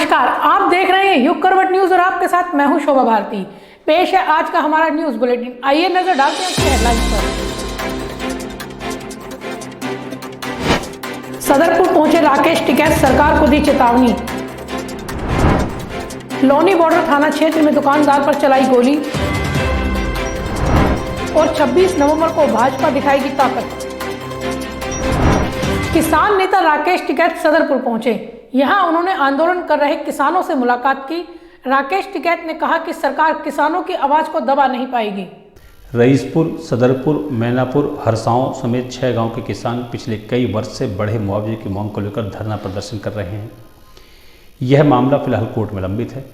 नमस्कार, आप देख रहे हैं युग करवट न्यूज और आपके साथ मैं हूं शोभा भारती। पेश है आज का हमारा न्यूज बुलेटिन। आइए नजर डालते हैं उसकी हेडलाइंस पर। सदरपुर पहुंचे राकेश टिकैत, सरकार को दी चेतावनी। लोनी बॉर्डर थाना क्षेत्र में दुकानदार पर चलाई गोली। और 26 नवंबर को भाजपा दिखाएगी ताकत। किसान नेता राकेश टिकैत सदरपुर पहुंचे। यहां उन्होंने आंदोलन कर रहे किसानों से मुलाकात की। राकेश टिकैत ने कहा कि सरकार किसानों की आवाज को दबा नहीं पाएगी। रईसपुर, सदरपुर, मैनापुर, हरसाओं समेत 6 गांव के किसान पिछले कई वर्ष से बढ़े मुआवजे की मांग को लेकर धरना प्रदर्शन कर रहे हैं। यह मामला फिलहाल कोर्ट में लंबित है।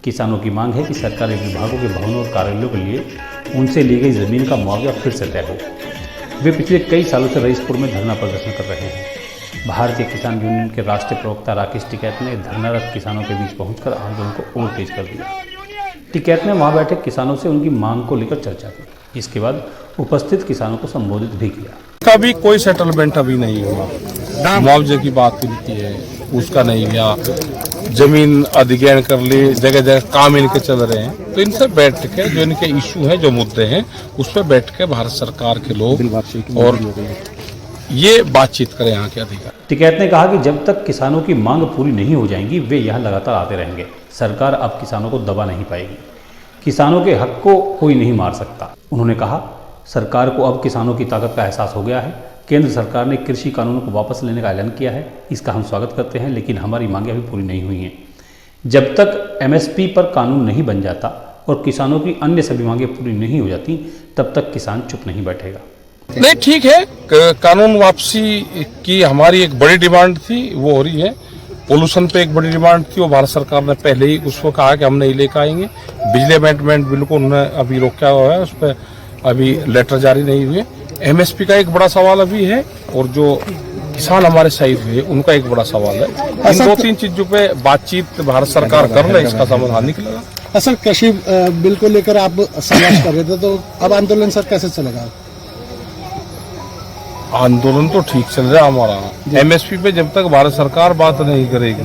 किसानों की मांग है कि सरकारी विभागों के भवनों और कार्यालयों के लिए उनसे ली गई जमीन का मुआवजा फिर से तय हो। वे पिछले कई सालों से रईसपुर में धरना प्रदर्शन कर रहे हैं। भारतीय किसान यूनियन के राष्ट्रीय प्रवक्ता राकेश टिकैत ने धरनारत किसानों के बीच पहुंचकर आंदोलन को और तेज कर दिया। टिकैत ने वहां बैठे किसानों से उनकी मांग को लेकर चर्चा की। इसके बाद उपस्थित किसानों को संबोधित भी किया। कभी कोई सेटलमेंट अभी नहीं हुआ, मुआवजे की बात होती है उसका नहीं हुआ, जमीन अधिग्रहण कर ली, जगह जगह काम इनके चल रहे हैं। तो इनसे बैठ के जो इनके इश्यू हैं, जो मुद्दे हैं, उस पर बैठ के भारत सरकार के लोग और ये बातचीत करें यहाँ के अधिकारी। टिकैत ने कहा कि जब तक किसानों की मांग पूरी नहीं हो जाएंगी वे यहाँ लगातार आते रहेंगे। सरकार अब किसानों को दबा नहीं पाएगी। किसानों के हक को कोई नहीं मार सकता। उन्होंने कहा सरकार को अब किसानों की ताकत का एहसास हो गया है। केंद्र सरकार ने कृषि कानूनों को वापस लेने का ऐलान किया है। इसका हम स्वागत करते हैं, लेकिन हमारी मांगें अभी पूरी नहीं हुई हैं। जब तक MSP पर कानून नहीं बन जाता और किसानों की अन्य सभी मांगें पूरी नहीं हो जाती तब तक किसान चुप नहीं बैठेगा। नहीं, ठीक है, कानून वापसी की हमारी एक बड़ी डिमांड थी, वो हो रही है। पोल्यूशन पे एक बड़ी डिमांड थी, वो भारत सरकार ने पहले ही उसको कहा कि हम नहीं लेकर आएंगे। बिजली अमेंडमेंट बिल को उन्होंने अभी रोका हुआ है, उस पर अभी लेटर जारी नहीं हुए। MSP का एक बड़ा सवाल अभी है और जो किसान हमारे शहीद हुए उनका एक बड़ा सवाल है। इन 2-3 चीजों पे बातचीत भारत सरकार कर रही है, इसका समाधान निकलेगा। असल कृषि बिल को लेकर आप संघर्ष कर रहे थे, तो अब आंदोलन सर कैसे चलेगा? आंदोलन तो ठीक चल रहा है हमारा। MSP पे जब तक भारत सरकार बात नहीं करेगी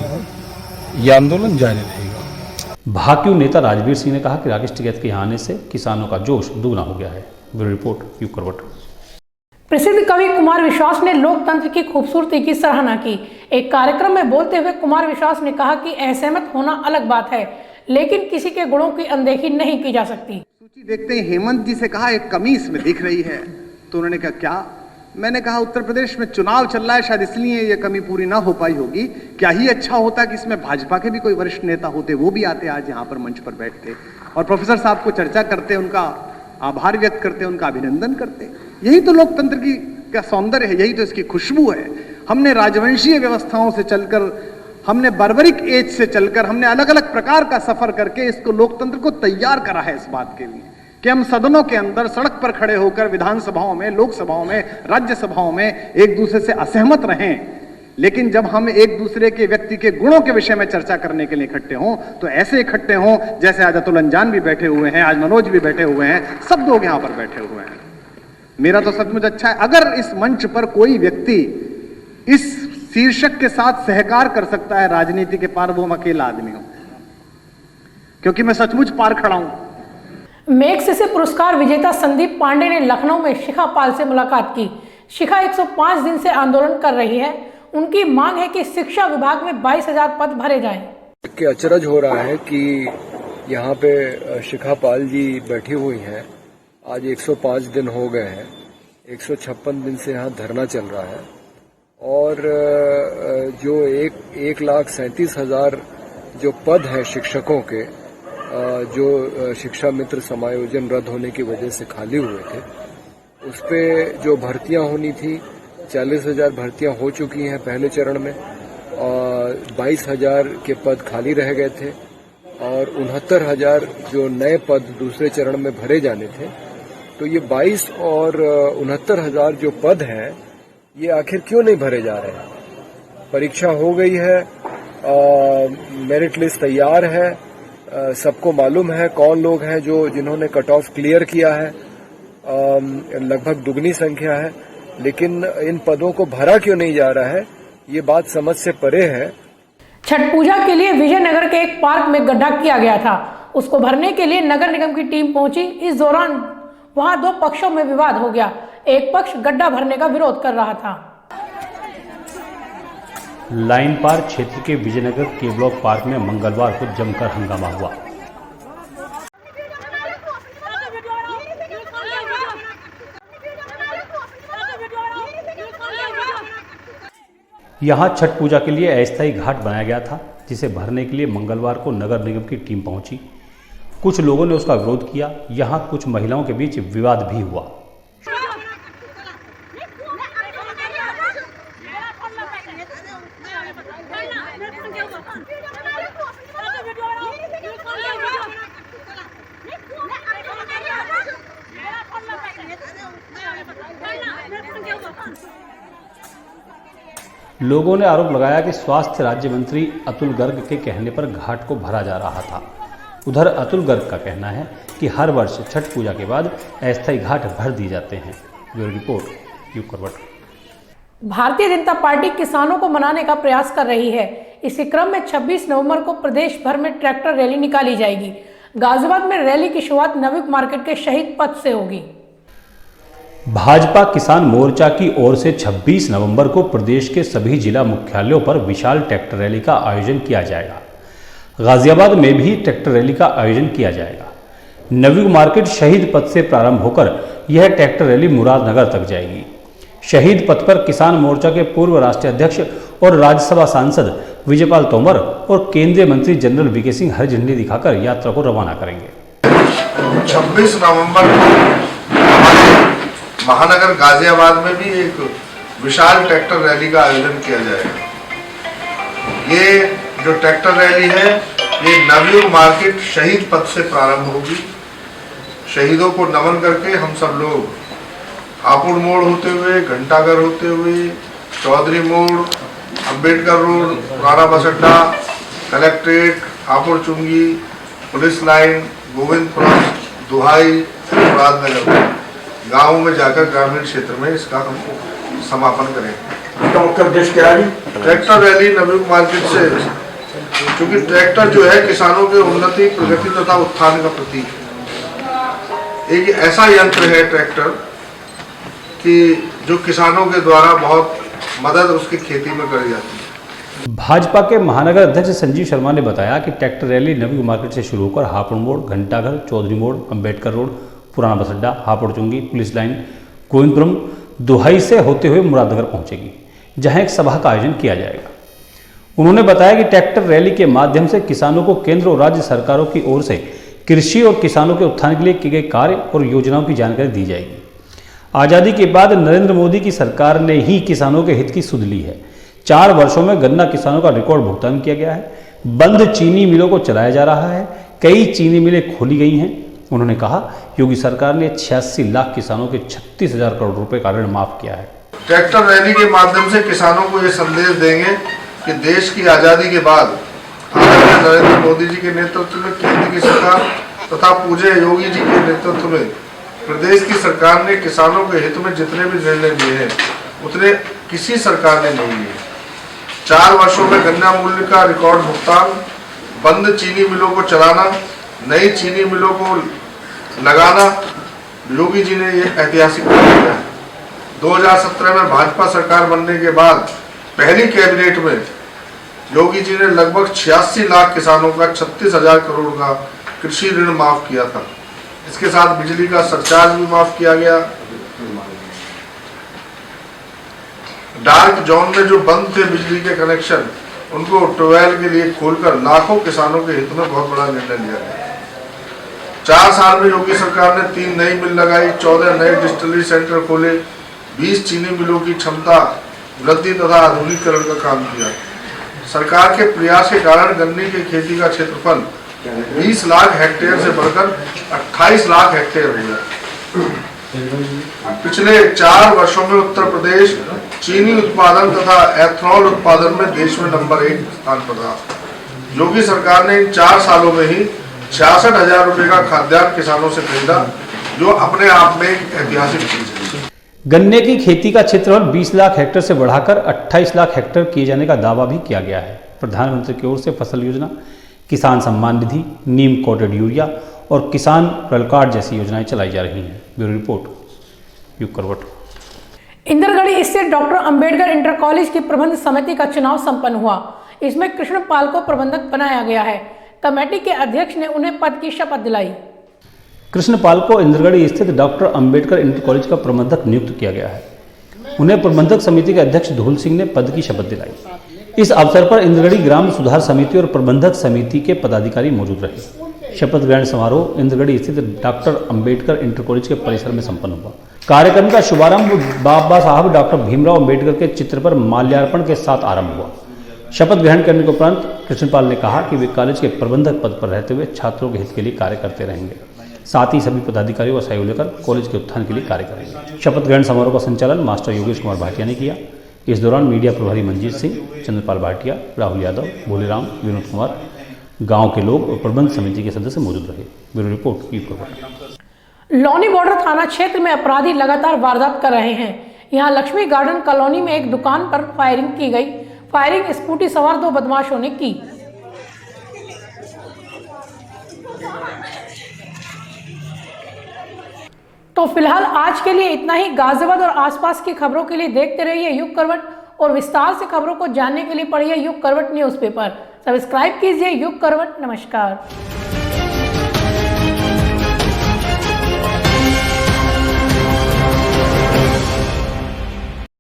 ये आंदोलन जारी रहेगा। भाकियू नेता राजवीर सिंह ने कहा कि राकेश टिकैत के यहाँ आने से किसानों का जोश दुगना हो गया है। ब्यूरो रिपोर्ट, युग करवट। प्रसिद्ध कवि कुमार विश्वास ने लोकतंत्र की खूबसूरती की सराहना की। एक कार्यक्रम में बोलते हुए कुमार विश्वास ने कहा कि असहमत होना अलग बात है, लेकिन किसी के गुणों की अनदेखी नहीं की जा सकती। सूची देखते ही हेमंत जी से कहा एक कमी इसमें दिख रही है, तो उन्होंने कहा क्या? मैंने कहा उत्तर प्रदेश में चुनाव चल रहा है, शायद इसलिए ये कमी पूरी ना हो पाई होगी। क्या ही अच्छा होता कि इसमें भाजपा के भी कोई वरिष्ठ नेता होते, वो भी आते आज यहाँ पर मंच पर बैठते और प्रोफेसर साहब को चर्चा करते, उनका आभार व्यक्त करते, उनका अभिनंदन करते। यही तो लोकतंत्र की का सौंदर्य है, यही तो इसकी खुशबू है। हमने राजवंशीय व्यवस्थाओं से चलकर, हमने बार्बरिक एज से चलकर, हमने अलग अलग प्रकार का सफर करके इसको लोकतंत्र को तैयार करा है इस बात के लिए कि हम सदनों के अंदर सड़क पर खड़े होकर विधानसभाओं में, लोकसभाओं में, राज्यसभाओं में एक दूसरे से असहमत रहें, लेकिन जब हम एक दूसरे के व्यक्ति के गुणों के विषय में चर्चा करने के लिए इकट्ठे हों तो ऐसे इकट्ठे हों जैसे आज अतुल अंजान भी बैठे हुए हैं, आज मनोज भी बैठे हुए हैं, सब लोग यहां पर बैठे हुए हैं। मेरा तो सचमुच अच्छा है अगर इस मंच पर कोई व्यक्ति इस शीर्षक के साथ सहकार कर सकता है राजनीति के पार, वो अकेला आदमी हूं, क्योंकि मैं सचमुच पार खड़ा हूं। मैग्सेसे पुरस्कार विजेता संदीप पांडे ने लखनऊ में शिखा पाल से मुलाकात की। शिखा 105 दिन से आंदोलन कर रही है। उनकी मांग है कि शिक्षा विभाग में 22,000 पद भरे जाएं। कि अचरज हो रहा है कि यहाँ पे शिखा पाल जी बैठी हुई हैं। आज 105 दिन हो गए हैं, 156 दिन से यहाँ धरना चल रहा है और जो 1,37,000 जो पद है शिक्षकों के, जो शिक्षा मित्र समायोजन रद्द होने की वजह से खाली हुए थे, उस पे जो भर्तियां होनी थी 40,000 भर्तियां हो चुकी हैं पहले चरण में और 22,000 के पद खाली रह गए थे और 69,000 जो नए पद दूसरे चरण में भरे जाने थे। तो ये 22 और 69,000 जो पद हैं ये आखिर क्यों नहीं भरे जा रहे हैं? परीक्षा हो गई है, मेरिट लिस्ट तैयार है, सबको मालूम है कौन लोग हैं जिन्होंने कट ऑफ क्लियर किया है, लगभग दुगनी संख्या है, लेकिन इन पदों को भरा क्यों नहीं जा रहा है, ये बात समझ से परे है। छठ पूजा के लिए विजयनगर के एक पार्क में गड्ढा किया गया था। उसको भरने के लिए नगर निगम की टीम पहुंची। इस दौरान वहां दो पक्षों में विवाद हो गया। एक पक्ष गड्ढा भरने का विरोध कर रहा था। लाइन पार क्षेत्र के विजयनगर के ब्लॉक पार्क में मंगलवार को जमकर हंगामा हुआ। यहां छठ पूजा के लिए अस्थायी घाट बनाया गया था, जिसे भरने के लिए मंगलवार को नगर निगम की टीम पहुंची। कुछ लोगों ने उसका विरोध किया। यहां कुछ महिलाओं के बीच विवाद भी हुआ। लोगों ने आरोप लगाया कि स्वास्थ्य राज्य मंत्री अतुल गर्ग के कहने पर घाट को भरा जा रहा था। उधर अतुल गर्ग का कहना है कि हर वर्ष छठ पूजा के बाद अस्थायी घाट भर दिए जाते हैं। ब्यूरो रिपोर्ट, यूं करवट। भारतीय जनता पार्टी किसानों को मनाने का प्रयास कर रही है। इसी क्रम में 26 नवंबर को प्रदेश भर में ट्रैक्टर रैली निकाली जाएगी। गाजियाबाद में रैली की शुरुआत नवयुग मार्केट के शहीद पथ से होगी। भाजपा किसान मोर्चा की ओर से 26 नवंबर को प्रदेश के सभी जिला मुख्यालयों पर विशाल ट्रैक्टर रैली का आयोजन किया जाएगा। गाजियाबाद में भी ट्रैक्टर रैली का आयोजन किया जाएगा। नवयुग मार्केट शहीद पथ से प्रारंभ होकर यह ट्रैक्टर रैली मुरादनगर तक जाएगी। शहीद पथ पर किसान मोर्चा के पूर्व राष्ट्रीय अध्यक्ष और राज्यसभा सांसद विजयपाल तोमर और केंद्रीय मंत्री जनरल वीके सिंह हरी झंडी दिखाकर यात्रा को रवाना करेंगे। 26 नवंबर को महानगर गाजियाबाद में भी एक विशाल ट्रैक्टर रैली का आयोजन किया जाएगा। ये जो ट्रैक्टर रैली है ये नवयुग मार्केट शहीद पथ से प्रारंभ होगी। शहीदों को नमन करके हम सब लोग हापुड़ मोड़ होते हुए, घंटाघर होते हुए, चौधरी मोड़, अंबेडकर रोड, पुराना बस अड्डा, कलेक्ट्रेट, हापुड़ चुंगी, पुलिस लाइन, गोविंदपुरम, दुहाई, मुरादनगर गाँव में जाकर ग्रामीण क्षेत्र में इसका हम समापन करेंगे। इसका मुख्य उद्देश्य क्या है? ट्रैक्टर रैली नवयुग मार्केट से, क्योंकि ट्रैक्टर जो है किसानों के उन्नति, प्रगति तथा उत्थान का प्रतीक है। एक ऐसा यंत्र है ट्रैक्टर कि जो किसानों के द्वारा बहुत मदद उसकी खेती में करी जाती है। भाजपा के महानगर अध्यक्ष संजीव शर्मा ने बताया कि ट्रैक्टर रैली नवयुग मार्केट से शुरू होकर हापुड़ मोड़, घंटाघर, चौधरी मोड़, अंबेडकर रोड, पुराना बस अड्डा, हापुड़ चुंगी, पुलिस लाइन, गोविंदपुरम, दुहाई से होते हुए मुरादनगर पहुंचेगी, जहां एक सभा का आयोजन किया जाएगा। उन्होंने बताया कि ट्रैक्टर रैली के माध्यम से किसानों को केंद्र और राज्य सरकारों की ओर से कृषि और किसानों के उत्थान के लिए किए गए कार्य और योजनाओं की जानकारी दी जाएगी। आज़ादी के बाद नरेंद्र मोदी की सरकार ने ही किसानों के हित की सुध ली है। 4 वर्षों में गन्ना किसानों का रिकॉर्ड भुगतान किया गया है। बंद चीनी मिलों को चलाया जा रहा है। कई चीनी मिलें खोली गई हैं। उन्होंने कहा योगी सरकार ने 86 लाख किसानों के 36,000 करोड़ रुपए का ऋण माफ किया है। ट्रैक्टर रैली के माध्यम से किसानों को ये संदेश देंगे कि देश की आज़ादी के बाद आदरणीय नरेंद्र मोदी जी के नेतृत्व में केंद्र की सरकार तथा पूज्य योगी जी के नेतृत्व में प्रदेश की सरकार ने किसानों के हित में जितने भी निर्णय लिए हैं उतने किसी सरकार ने नहीं लिए। 4 वर्षों में गन्ना मूल्य का रिकॉर्ड भुगतान, बंद चीनी मिलों को चलाना, नई चीनी मिलों को लगाना, योगी जी ने ये ऐतिहासिक काम किया है। 2017 में भाजपा सरकार बनने के बाद पहली कैबिनेट में योगी जी ने लगभग 86 लाख किसानों का 36,000 करोड़ का कृषि ऋण माफ किया था। इसके साथ बिजली का सरचार्ज भी माफ किया गया। डार्क जोन में जो बंद थे बिजली के कनेक्शन, उनको ट्यूबवेल के लिए खोलकर लाखों किसानों के हित में बहुत बड़ा निर्णय लिया गया। 4 साल में योगी सरकार ने 3 नई मिल लगाई, 14 नए डिस्टिलरी सेंटर खोले, 20 चीनी मिलों की क्षमता वृद्धि तथा आधुनिकीकरण का काम किया। सरकार के प्रयास के कारण गन्ने की खेती का क्षेत्रफल 20 लाख हेक्टेयर से बढ़कर 28 लाख हेक्टेयर हो गया। पिछले 4 वर्षों में उत्तर प्रदेश चीनी उत्पादन तथा एथनॉल उत्पादन में देश में नंबर 1 स्थान पर रहा। योगी सरकार ने इन 4 सालों में ही 66,000 रुपए का खाद्यान्न किसानों से खरीदा, जो अपने आप में एक ऐतिहासिक चीज है। गन्ने की खेती का क्षेत्रफल 20 लाख हेक्टेयर से बढ़ाकर 28 लाख हेक्टेयर किए जाने का दावा भी किया गया है। प्रधानमंत्री की ओर से फसल योजना, किसान सम्मान निधि, नीम कोटेड यूरिया और किसान रल कार्ड जैसी योजनाएं चलाई जा रही हैं। ब्यूरो रिपोर्ट, युग करवट। इंदरगढ़ी स्थित डॉक्टर अंबेडकर इंटर कॉलेज की प्रबंध समिति का चुनाव संपन्न हुआ। इसमें कृष्णपाल को प्रबंधक बनाया गया है। कमेटी के अध्यक्ष ने उन्हें पद की शपथ दिलाई। कृष्णपाल को इंदरगढ़ी स्थित डॉक्टर अंबेडकर इंटर कॉलेज का प्रबंधक नियुक्त किया गया है। उन्हें प्रबंधक समिति के अध्यक्ष धूल सिंह ने पद की शपथ दिलाई। इस अवसर पर इंदरगढ़ी ग्राम सुधार समिति और प्रबंधक समिति के पदाधिकारी मौजूद रहे। शपथ ग्रहण समारोह इंदरगढ़ी स्थित डॉक्टर अंबेडकर इंटर कॉलेज के परिसर में संपन्न हुआ। कार्यक्रम का शुभारंभ बाबा साहब डॉक्टर भीमराव अंबेडकर के चित्र पर माल्यार्पण के साथ आरंभ हुआ। शपथ ग्रहण करने के उपरांत कृष्णपाल ने कहा कि वे कॉलेज के प्रबंधक पद पर रहते हुए छात्रों के हित के लिए कार्य करते रहेंगे। साथ ही सभी पदाधिकारियों का सहयोग लेकर कॉलेज के उत्थान के लिए कार्य करेंगे। शपथ ग्रहण समारोह का संचालन मास्टर योगेश कुमार भाटिया ने किया। इस दौरान मीडिया प्रभारी मंजीत सिंह, चंद्रपाल भाटिया, राहुल यादव, भोलेराम, विनोद कुमार, गांव के लोग और प्रबंध समिति के सदस्य मौजूद रहे। ब्यूरो रिपोर्ट, युग करवट। लौनी बॉर्डर थाना क्षेत्र में अपराधी लगातार वारदात कर रहे हैं। यहां लक्ष्मी गार्डन कॉलोनी में एक दुकान पर फायरिंग की गई। फायरिंग स्कूटी सवार 2 बदमाशों ने की। तो फिलहाल आज के लिए इतना ही। गाजियाबाद और आसपास की खबरों के लिए देखते रहिए युग करवट और विस्तार से खबरों को जानने के लिए पढ़िए युग करवट न्यूज़पेपर। सब्सक्राइब कीजिए युग करवट। नमस्कार।